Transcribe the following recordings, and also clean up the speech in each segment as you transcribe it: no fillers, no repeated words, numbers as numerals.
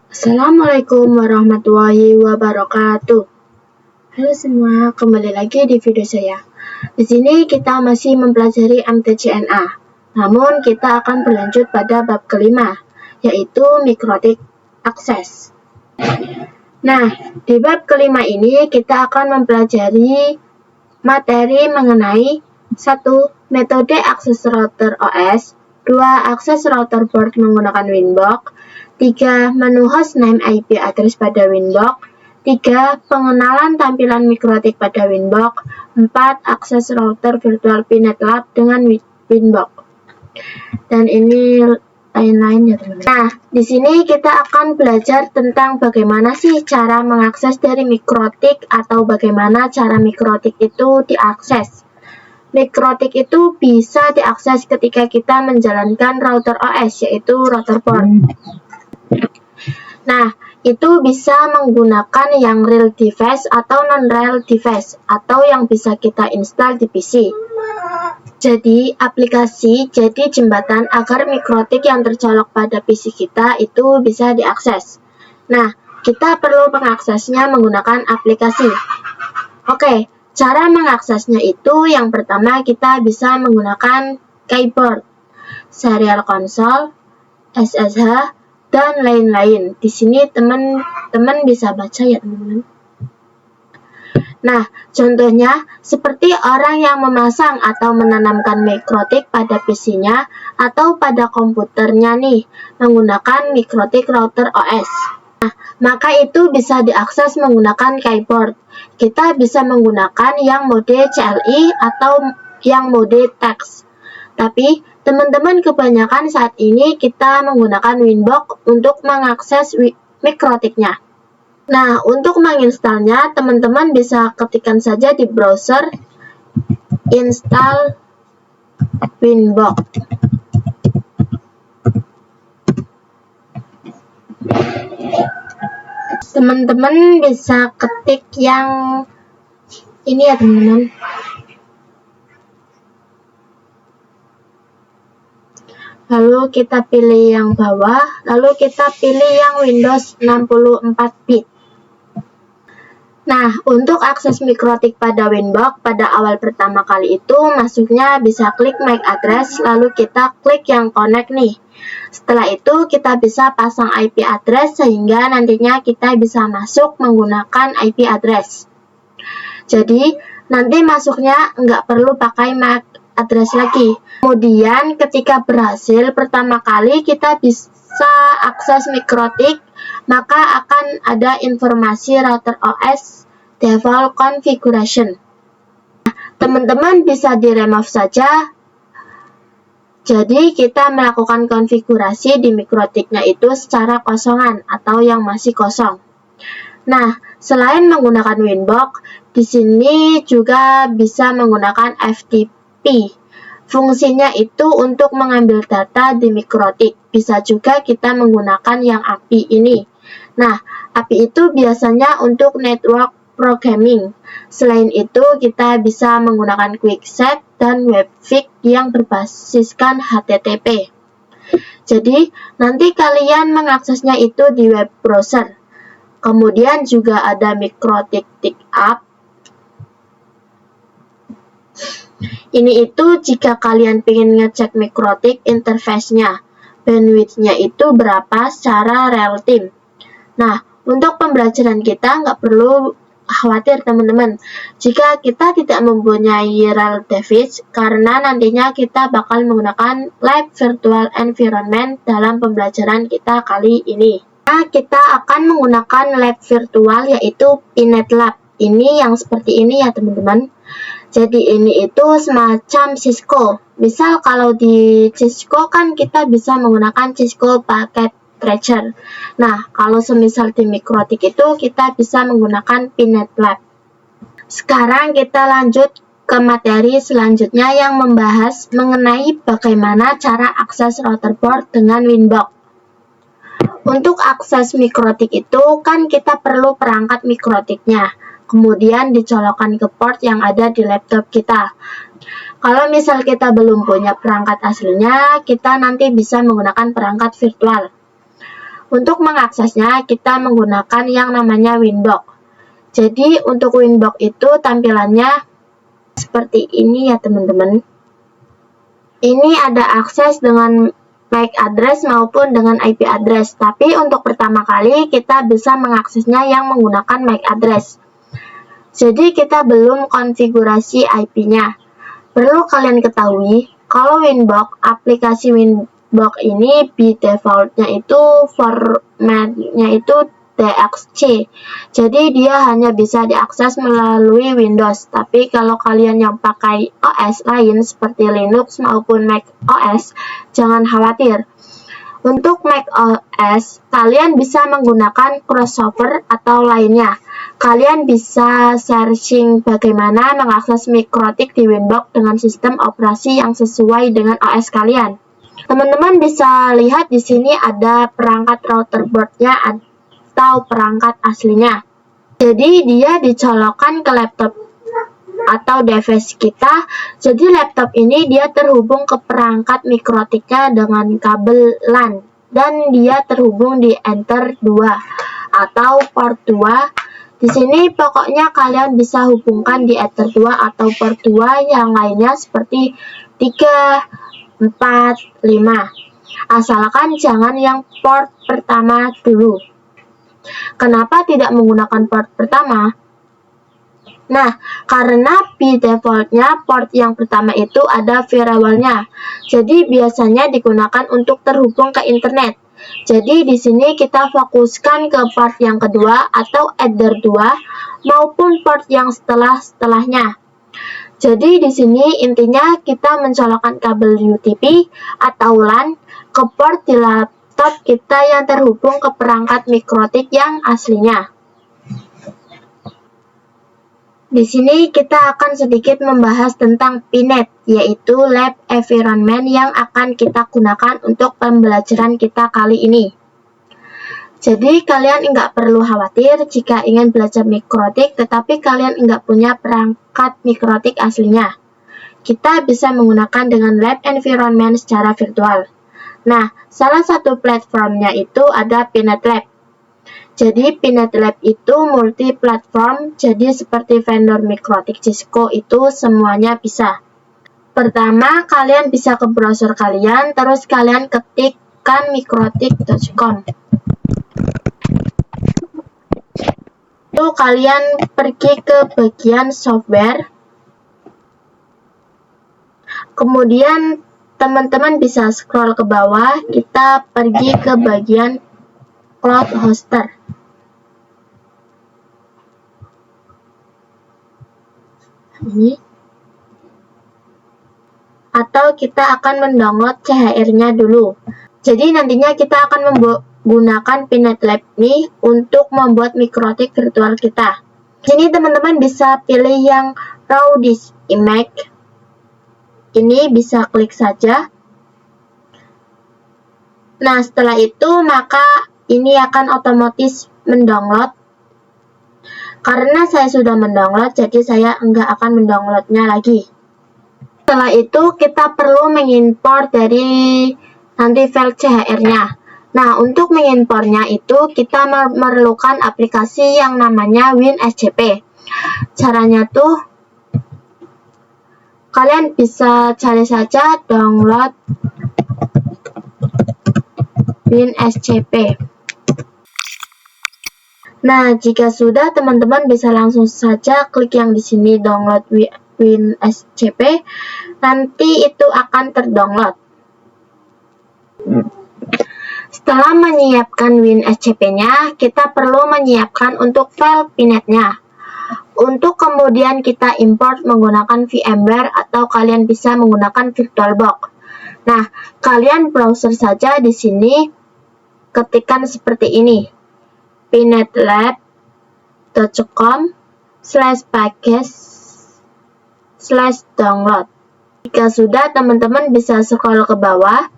Assalamualaikum warahmatullahi wabarakatuh. Halo semua, kembali lagi di video saya. Di sini kita masih mempelajari MTCNA. Namun kita akan berlanjut pada bab kelima, yaitu mikrotik akses. Nah, di bab kelima ini kita akan mempelajari materi mengenai 1. Metode akses router OS, 2. Akses router board menggunakan Winbox, 3. Menu hostname IP address pada Winbox, 3. Pengenalan tampilan mikrotik pada Winbox, 4. Akses router virtual PNetLab dengan Winbox. Dan ini lain-lain ya teman-teman. Nah, di sini kita akan belajar tentang bagaimana sih cara mengakses dari mikrotik atau bagaimana cara mikrotik itu diakses. Mikrotik itu bisa diakses ketika kita menjalankan router OS, yaitu router board. Nah, itu bisa menggunakan yang real device atau non-real device, atau yang bisa kita install di PC. Jadi, aplikasi jadi jembatan agar mikrotik yang tercolok pada PC kita itu bisa diakses. Nah, kita perlu mengaksesnya menggunakan aplikasi. Oke, cara mengaksesnya itu yang pertama kita bisa menggunakan keyboard, serial console, SSH, dan lain-lain. Di sini teman-teman bisa baca ya teman-teman. Nah, contohnya seperti orang yang memasang atau menanamkan mikrotik pada PC-nya atau pada komputernya nih, menggunakan mikrotik router OS. Nah, maka itu bisa diakses menggunakan keyboard. Kita bisa menggunakan yang mode CLI atau yang mode text. Tapi, teman-teman kebanyakan saat ini kita menggunakan Winbox untuk mengakses mikrotiknya. Nah, untuk menginstalnya, teman-teman bisa ketikkan saja di browser install Winbox. Teman-teman bisa ketik yang ini ya teman-teman. Lalu kita pilih yang bawah, lalu kita pilih yang Windows 64 bit. Nah, untuk akses mikrotik pada Winbox pada awal pertama kali itu masuknya bisa klik MAC address, lalu kita klik yang connect nih. Setelah itu kita bisa pasang IP address sehingga nantinya kita bisa masuk menggunakan IP address. Jadi, nanti masuknya nggak perlu pakai MAC address lagi. Kemudian ketika berhasil pertama kali kita bisa akses mikrotik, maka akan ada informasi router OS default configuration. Teman-teman bisa di-remove saja. Jadi kita melakukan konfigurasi di mikrotiknya itu secara kosongan atau yang masih kosong. Nah, selain menggunakan Winbox, di sini juga bisa menggunakan FTP. Fungsinya itu untuk mengambil data di mikrotik. Bisa juga kita menggunakan yang API ini. Nah, API itu biasanya untuk network programming. Selain itu, kita bisa menggunakan QuickSet dan Webfix yang berbasiskan HTTP. Jadi, nanti kalian mengaksesnya itu di web browser. Kemudian juga ada mikrotik up. Ini itu jika kalian ingin ngecek mikrotik interface-nya, bandwidth-nya itu berapa secara real time. Nah, untuk pembelajaran kita nggak perlu khawatir teman-teman, jika kita tidak mempunyai real device, karena nantinya kita bakal menggunakan live virtual environment dalam pembelajaran kita kali ini. Nah, kita akan menggunakan lab virtual yaitu PNetLab. Ini yang seperti ini ya teman-teman. Jadi ini itu semacam Cisco. Misal kalau di Cisco kan kita bisa menggunakan Cisco Packet Tracer. Nah, kalau semisal di mikrotik itu kita bisa menggunakan PNetLab. Sekarang kita lanjut ke materi selanjutnya yang membahas mengenai bagaimana cara akses router board dengan Winbox. Untuk akses mikrotik itu kan kita perlu perangkat mikrotiknya. Kemudian dicolokkan ke port yang ada di laptop kita. Kalau misal kita belum punya perangkat aslinya, kita nanti bisa menggunakan perangkat virtual. Untuk mengaksesnya, kita menggunakan yang namanya Winbox. Jadi, untuk Winbox itu tampilannya seperti ini ya teman-teman. Ini ada akses dengan MAC address maupun dengan IP address. Tapi untuk pertama kali kita bisa mengaksesnya yang menggunakan MAC address. Jadi kita belum konfigurasi IP-nya. Perlu kalian ketahui, kalau Winbox, aplikasi Winbox ini by default-nya itu formatnya itu DXC. Jadi dia hanya bisa diakses melalui Windows. Tapi kalau kalian yang pakai OS lain seperti Linux maupun Mac OS, jangan khawatir. Untuk Mac OS, kalian bisa menggunakan crossover atau lainnya. Kalian bisa searching bagaimana mengakses mikrotik di Winbox dengan sistem operasi yang sesuai dengan OS kalian. Teman-teman bisa lihat di sini ada perangkat router board-nya atau perangkat aslinya. Jadi dia dicolokkan ke laptop atau device kita. Jadi laptop ini dia terhubung ke perangkat mikrotiknya dengan kabel LAN dan dia terhubung di Ether 2 atau port 2. Di sini pokoknya kalian bisa hubungkan di Ether 2 atau port 2 yang lainnya seperti 3, 4, 5. Asalkan jangan yang port pertama dulu. Kenapa tidak menggunakan port pertama? Nah, karena by default-nya port yang pertama itu ada firewall-nya. Jadi biasanya digunakan untuk terhubung ke internet. Jadi di sini kita fokuskan ke port yang kedua atau Ether 2 maupun port yang setelahnya. Jadi di sini intinya kita mencolokkan kabel UTP atau LAN ke port di laptop kita yang terhubung ke perangkat mikrotik yang aslinya. Di sini kita akan sedikit membahas tentang PNET, yaitu Lab Environment yang akan kita gunakan untuk pembelajaran kita kali ini. Jadi kalian nggak perlu khawatir jika ingin belajar mikrotik, tetapi kalian nggak punya perangkat mikrotik aslinya. Kita bisa menggunakan dengan Lab Environment secara virtual. Nah, salah satu platformnya itu ada PNET Lab. Jadi PNET Lab itu multi-platform, jadi seperti vendor mikrotik Cisco itu semuanya bisa. Pertama, kalian bisa ke browser kalian, terus kalian ketikkan mikrotik.com. Lalu kalian pergi ke bagian software. Kemudian teman-teman bisa scroll ke bawah, kita pergi ke bagian Cloud Hoster. Ini. Atau kita akan mendownload CHR-nya dulu. Jadi nantinya kita akan menggunakan PNET Lab ini untuk membuat mikrotik virtual kita. Sini teman-teman bisa pilih yang Raw Disk Image. Ini bisa klik saja. Nah, setelah itu maka ini akan otomatis mendownload. Karena saya sudah mendownload, jadi saya enggak akan mendownloadnya lagi. Setelah itu kita perlu mengimpor dari nanti file CHR-nya. Nah, untuk mengimpornya itu kita memerlukan aplikasi yang namanya WinSCP. Caranya tuh kalian bisa cari saja download WinSCP. Nah, jika sudah, teman-teman bisa langsung saja klik yang di sini download WinSCP. Nanti itu akan terdownload. Setelah menyiapkan WinSCP-nya, kita perlu menyiapkan untuk file PNET-nya. Untuk kemudian kita import menggunakan VMware atau kalian bisa menggunakan VirtualBox. Nah, kalian browser saja di sini, ketikkan seperti ini. pnetlab.com/package/download. Jika sudah, teman-teman bisa scroll ke bawah.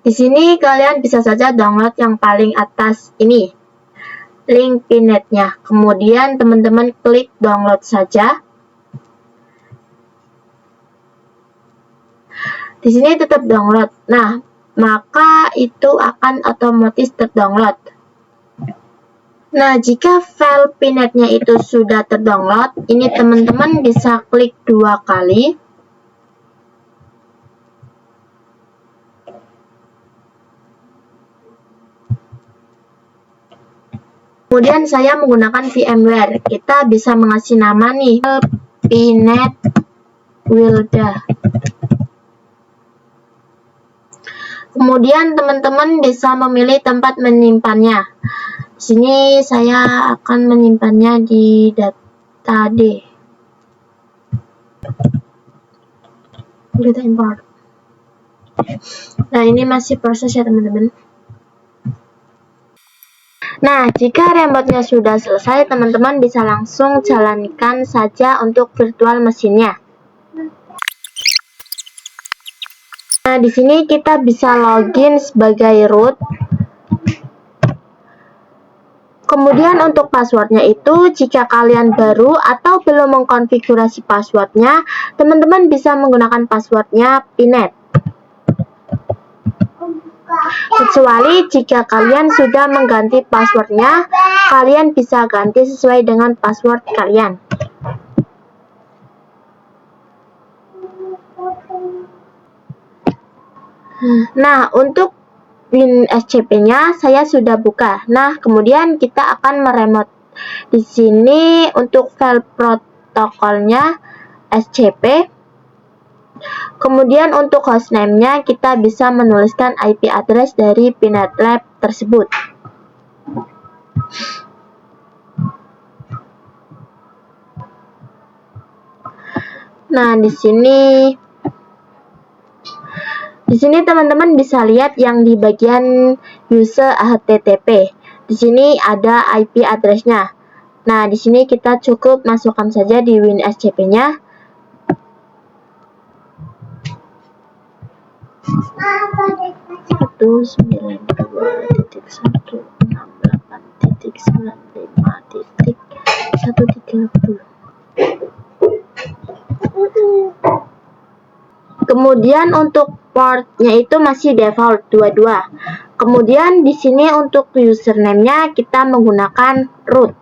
Di sini kalian bisa saja download yang paling atas ini, link PNET-nya. Kemudian teman-teman klik download saja. Di sini tetap download. Nah, maka itu akan otomatis terdownload. Nah, jika file pinetnya itu sudah terdownload, ini teman-teman bisa klik 2 kali. Kemudian saya menggunakan VMware. Kita bisa mengasih nama nih, Pinet Wilda. Kemudian teman-teman bisa memilih tempat menyimpannya. Di sini saya akan menyimpannya di data D. Data import. Nah, ini masih proses ya teman-teman. Nah, jika remote-nya sudah selesai, teman-teman bisa langsung jalankan saja untuk virtual mesinnya. Nah, di sini kita bisa login sebagai root. Kemudian untuk passwordnya itu, jika kalian baru atau belum mengkonfigurasi passwordnya, teman-teman bisa menggunakan passwordnya Pinet. Kecuali jika kalian sudah mengganti passwordnya, kalian bisa ganti sesuai dengan password kalian. Nah, untuk WinSCP-nya saya sudah buka. Nah, kemudian kita akan meremote. Di sini untuk file protokolnya SCP. Kemudian untuk hostname-nya kita bisa menuliskan IP address dari Pinet Lab tersebut. Nah, di sini teman-teman bisa lihat yang di bagian user HTTP. Di sini ada IP address-nya. Nah, di sini kita cukup masukkan saja di WinSCP-nya. 192.168.95.130. Kemudian untuk portnya itu masih default 22. Kemudian di sini untuk username-nya kita menggunakan root.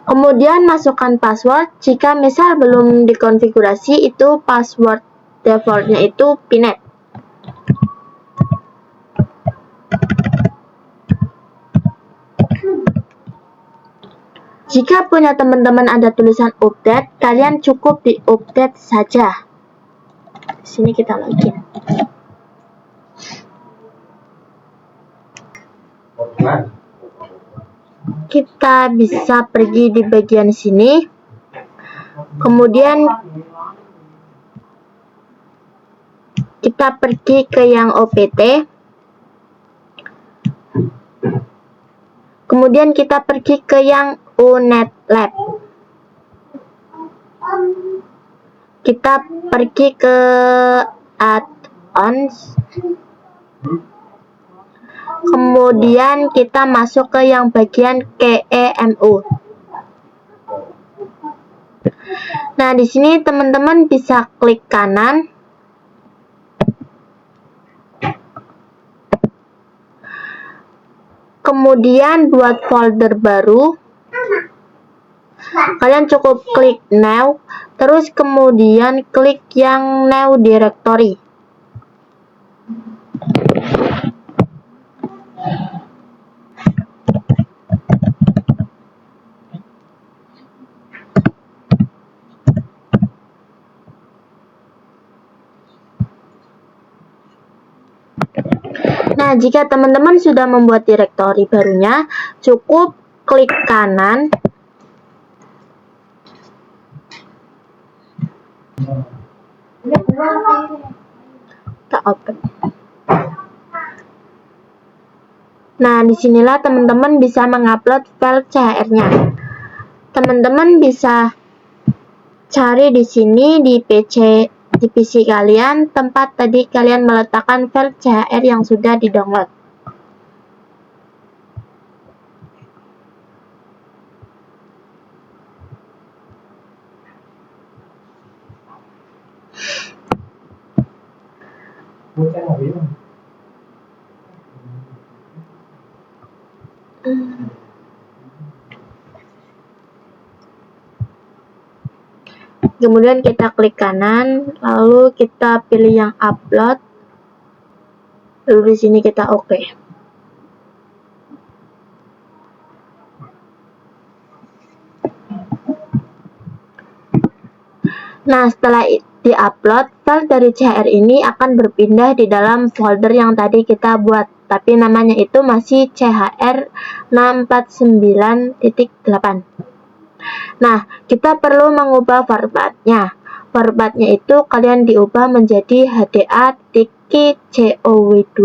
Kemudian masukkan password. Jika misal belum dikonfigurasi, itu password defaultnya itu Pinet. Jika punya teman-teman ada tulisan update, kalian cukup di update saja. Di sini kita login. Kita bisa pergi di bagian sini. Kemudian kita pergi ke yang OPT. Kemudian kita pergi ke yang UNet Lab. Kita pergi ke add-ons. Kemudian kita masuk ke yang bagian KEMU. Nah, di sini teman-teman bisa klik kanan. Kemudian buat folder baru. Kalian cukup klik new, terus kemudian klik yang new directory. Nah, jika teman-teman sudah membuat direktori barunya, cukup klik kanan. Kita open. Nah, disinilah teman-teman bisa mengupload file CHR-nya. Teman-teman bisa cari di sini di PC kalian, tempat tadi kalian meletakkan file CHR yang sudah di-download. Kemudian kita klik kanan, lalu kita pilih yang upload, lalu di sini kita oke. Nah, setelah di-upload, file dari CHR ini akan berpindah di dalam folder yang tadi kita buat, tapi namanya itu masih CHR 649.8. Nah, kita perlu mengubah formatnya. Formatnya itu kalian diubah menjadi HDA.COW2.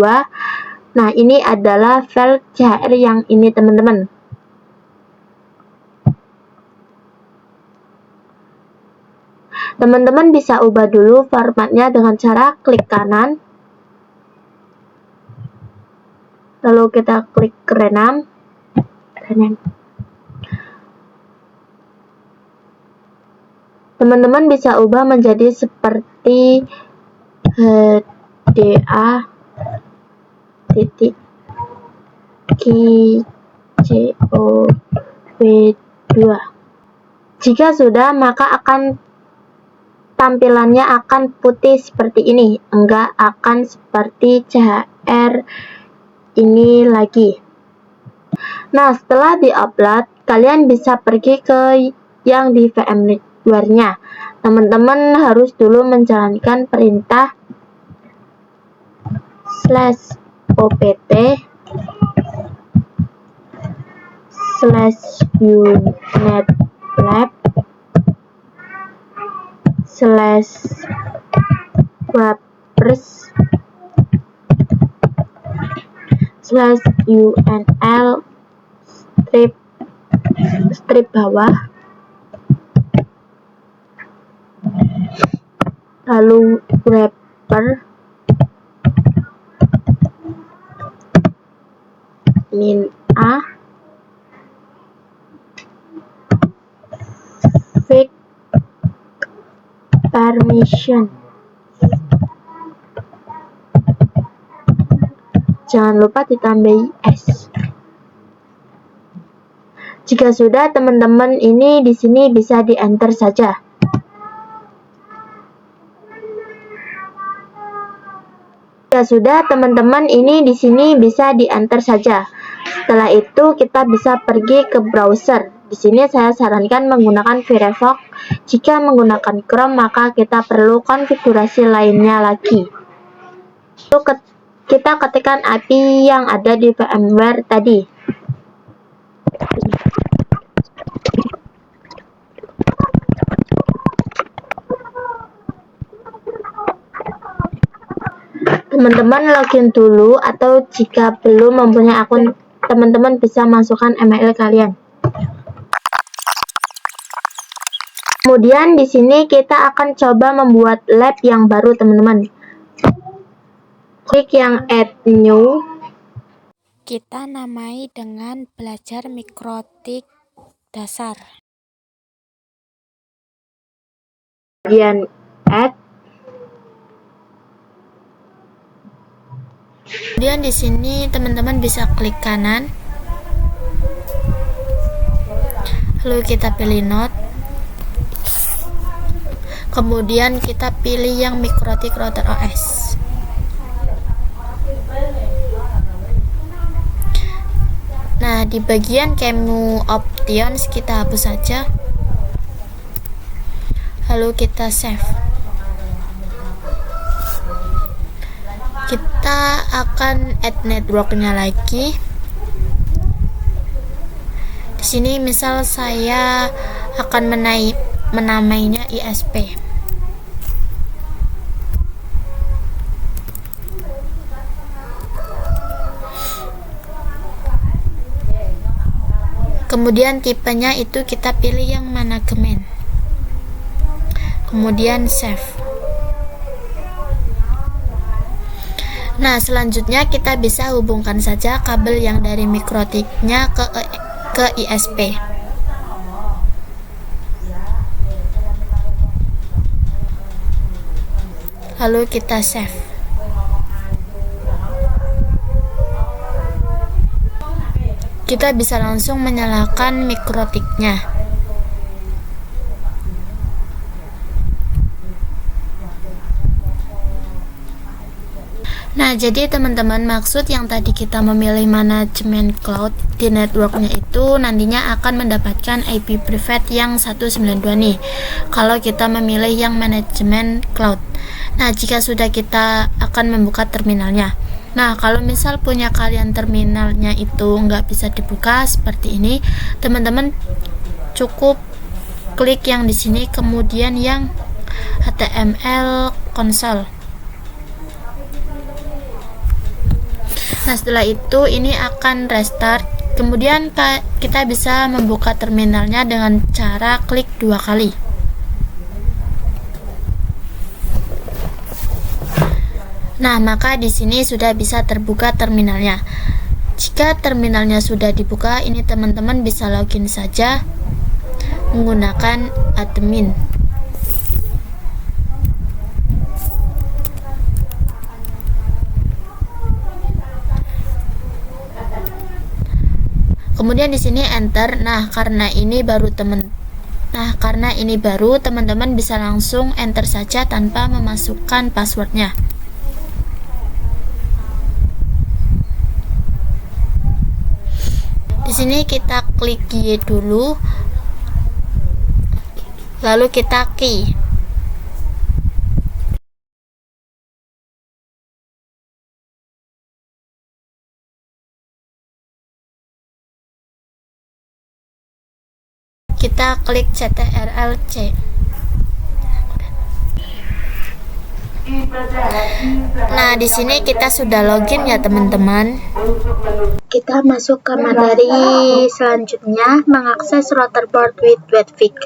Nah, ini adalah file CHR yang ini, teman-teman. Teman-teman bisa ubah dulu formatnya dengan cara klik kanan, lalu kita klik rename. Teman-teman bisa ubah menjadi seperti HDA.COW2. Jika sudah, maka tampilannya akan putih seperti ini, enggak akan seperti CHR ini lagi. Nah, setelah di-upload, kalian bisa pergi ke yang di VMware-nya. Teman-teman harus dulu menjalankan perintah unetlab/wapers/unl strip bawah, lalu wrapper -a fix permission. Jangan lupa ditambahi S. Jika sudah, teman-teman ini di sini bisa di-enter saja. Jika sudah, teman-teman ini di sini bisa di-enter saja. Setelah itu kita bisa pergi ke browser. Di sini saya sarankan menggunakan Firefox. Jika menggunakan Chrome, maka kita perlu konfigurasi lainnya lagi. Kita ketikkan API yang ada di VMware tadi. Teman-teman login dulu, atau jika belum mempunyai akun, teman-teman bisa masukkan email kalian. Kemudian di sini kita akan coba membuat lab yang baru, teman-teman. Klik yang add new. Kita namai dengan belajar mikrotik dasar. Kemudian add. Kemudian di sini teman-teman bisa klik kanan. Lalu kita pilih node. Kemudian kita pilih yang mikrotik router OS. Nah, di bagian menu options kita hapus saja. Lalu kita save. Kita akan add networknya lagi. Di sini misal saya akan menamainya ISP. Kemudian tipenya itu kita pilih yang manajemen. Kemudian save. Nah, selanjutnya kita bisa hubungkan saja kabel yang dari mikrotiknya ke ISP. Lalu kita save. kita bisa langsung menyalakan mikrotiknya. Nah, jadi teman-teman, maksud yang tadi kita memilih manajemen cloud di networknya itu nantinya akan mendapatkan IP private yang 192 nih, kalau kita memilih yang manajemen cloud. Nah, jika sudah, kita akan membuka terminalnya. Nah, kalau misal punya kalian terminalnya itu nggak bisa dibuka seperti ini, teman-teman cukup klik yang di sini, kemudian yang HTML console. Nah, setelah itu ini akan restart. Kemudian kita bisa membuka terminalnya dengan cara klik 2 kali. Nah, maka di sini sudah bisa terbuka terminalnya. Jika terminalnya sudah dibuka, ini teman-teman bisa login saja menggunakan admin. Kemudian di sini enter. Nah, karena ini baru teman-teman bisa langsung enter saja tanpa memasukkan passwordnya. Di sini kita klik Y dulu, lalu kita key. Kita klik CTRL-C. Nah, di sini kita sudah login ya teman-teman. Kita masuk ke materi selanjutnya, mengakses router board with Webfig.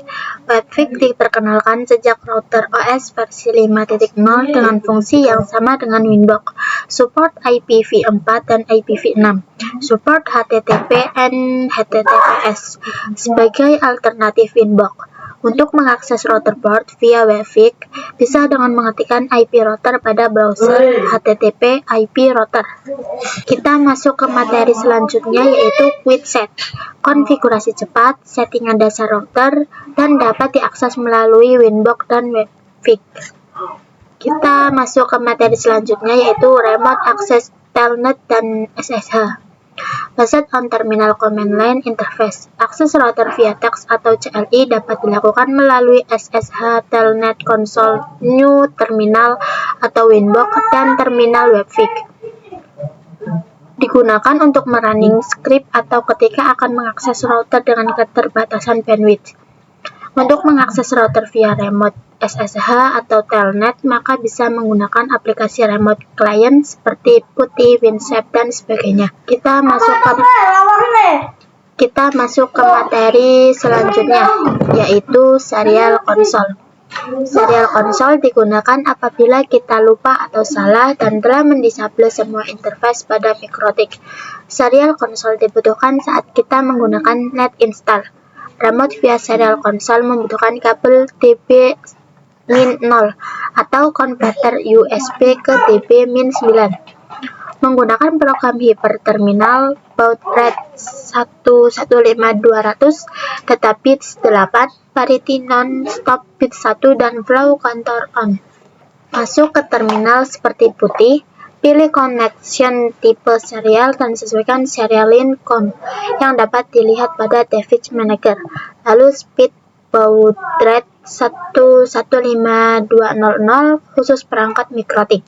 Webfig diperkenalkan sejak router OS versi 5.0 dengan fungsi yang sama dengan Winbox. Support IPv4 dan IPv6. Support HTTP and HTTPS sebagai alternatif Winbox. Untuk mengakses router board via Webfig, bisa dengan mengetikkan IP router pada browser HTTP IP router. Kita masuk ke materi selanjutnya, yaitu Quick Set. Konfigurasi cepat, settingan dasar router, dan dapat diakses melalui Winbox dan Webfig. Kita masuk ke materi selanjutnya, yaitu Remote Access Telnet dan SSH. Based on Terminal Command Line Interface. Akses router via text atau CLI dapat dilakukan melalui SSH, Telnet, Console, New Terminal atau Winbox, dan Terminal Webfig. Digunakan untuk merunning script atau ketika akan mengakses router dengan keterbatasan bandwidth. Untuk mengakses router via remote SSH atau Telnet, maka bisa menggunakan aplikasi remote client seperti PuTTY, WinSafe, dan sebagainya. Kita masuk ke materi selanjutnya, yaitu Serial Console. Serial Console digunakan apabila kita lupa atau salah dan telah mendisable semua interface pada mikrotik. Serial Console dibutuhkan saat kita menggunakan net install. Remote via Serial Console membutuhkan kabel DB-0 atau konverter USB ke DB-9. Menggunakan program hyperterminal baud rate 115200, data bits 8, parity non-stop bit 1, dan flow control on. Masuk ke terminal seperti PuTTY. Pilih connection tipe serial dan sesuaikan serial link COM yang dapat dilihat pada device manager. Lalu speed baud rate 115.200 khusus perangkat mikrotik.